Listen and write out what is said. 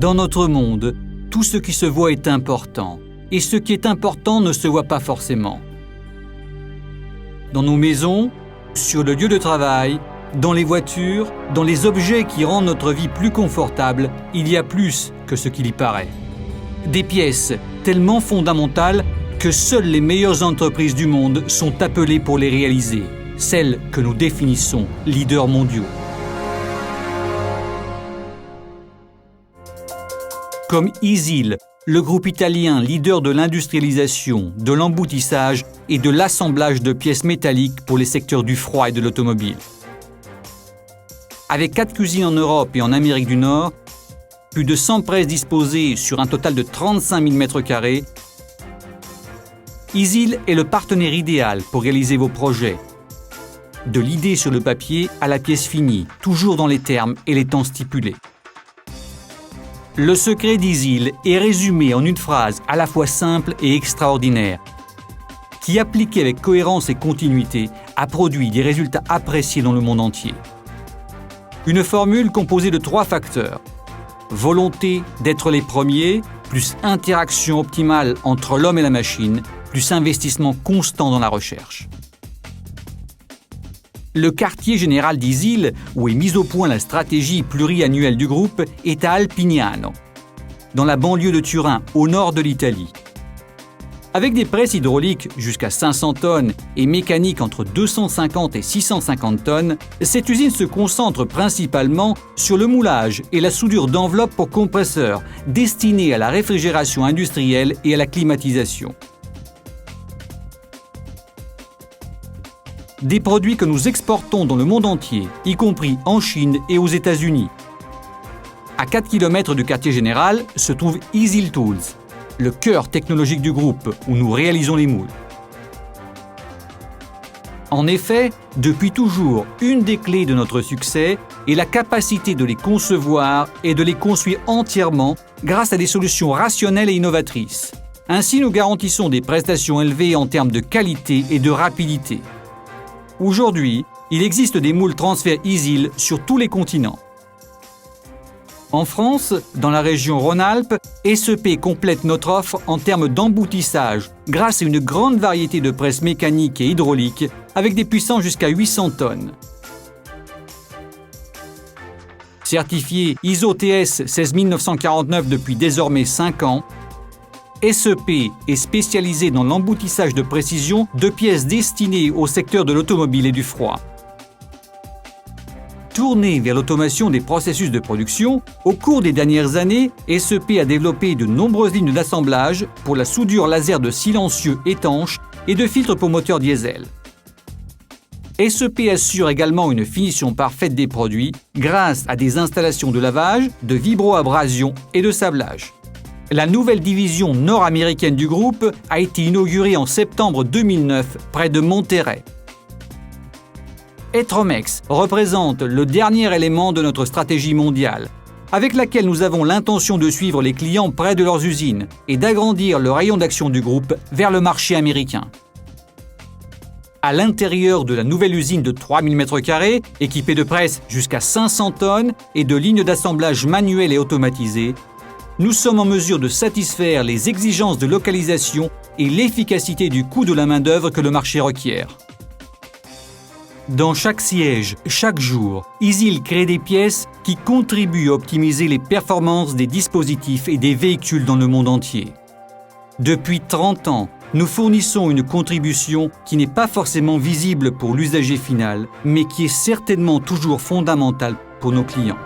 Dans notre monde, tout ce qui se voit est important, et ce qui est important ne se voit pas forcément. Dans nos maisons, sur le lieu de travail, dans les voitures, dans les objets qui rendent notre vie plus confortable, il y a plus que ce qu'il y paraît. Des pièces tellement fondamentales que seules les meilleures entreprises du monde sont appelées pour les réaliser, celles que nous définissons leaders mondiaux. Comme ISIL, le groupe italien leader de l'industrialisation, de l'emboutissage et de l'assemblage de pièces métalliques pour les secteurs du froid et de l'automobile. Avec 4 usines en Europe et en Amérique du Nord, plus de 100 presses disposées sur un total de 35 000 m², ISIL est le partenaire idéal pour réaliser vos projets. De l'idée sur le papier à la pièce finie, toujours dans les termes et les temps stipulés. Le secret d'ISIL est résumé en une phrase à la fois simple et extraordinaire, qui, appliquée avec cohérence et continuité, a produit des résultats appréciés dans le monde entier. Une formule composée de 3 facteurs. Volonté d'être les premiers, plus interaction optimale entre l'homme et la machine, plus investissement constant dans la recherche. Le quartier général d'ISIL, où est mise au point la stratégie pluriannuelle du groupe, est à Alpignano, dans la banlieue de Turin, au nord de l'Italie. Avec des presses hydrauliques jusqu'à 500 tonnes et mécaniques entre 250 et 650 tonnes, cette usine se concentre principalement sur le moulage et la soudure d'enveloppes pour compresseurs, destinées à la réfrigération industrielle et à la climatisation. Des produits que nous exportons dans le monde entier, y compris en Chine et aux États-Unis. À 4 km du quartier général se trouve ISIL Tools, le cœur technologique du groupe où nous réalisons les moules. En effet, depuis toujours, une des clés de notre succès est la capacité de les concevoir et de les construire entièrement grâce à des solutions rationnelles et innovatrices. Ainsi, nous garantissons des prestations élevées en termes de qualité et de rapidité. Aujourd'hui, il existe des moules transfert ISIL sur tous les continents. En France, dans la région Rhône-Alpes, SEP complète notre offre en termes d'emboutissage grâce à une grande variété de presses mécaniques et hydrauliques avec des puissances jusqu'à 800 tonnes. Certifié ISO TS 16949 depuis désormais 5 ans, SEP est spécialisé dans l'emboutissage de précision de pièces destinées au secteur de l'automobile et du froid. Tourné vers l'automation des processus de production, au cours des dernières années, SEP a développé de nombreuses lignes d'assemblage pour la soudure laser de silencieux étanches et de filtres pour moteurs diesel. SEP assure également une finition parfaite des produits grâce à des installations de lavage, de vibroabrasion et de sablage. La nouvelle division nord-américaine du groupe a été inaugurée en septembre 2009 près de Monterrey. Etromex représente le dernier élément de notre stratégie mondiale, avec laquelle nous avons l'intention de suivre les clients près de leurs usines et d'agrandir le rayon d'action du groupe vers le marché américain. À l'intérieur de la nouvelle usine de 3000 m², équipée de presses jusqu'à 500 tonnes et de lignes d'assemblage manuelles et automatisées, nous sommes en mesure de satisfaire les exigences de localisation et l'efficacité du coût de la main-d'œuvre que le marché requiert. Dans chaque siège, chaque jour, ISIL crée des pièces qui contribuent à optimiser les performances des dispositifs et des véhicules dans le monde entier. Depuis 30 ans, nous fournissons une contribution qui n'est pas forcément visible pour l'usager final, mais qui est certainement toujours fondamentale pour nos clients.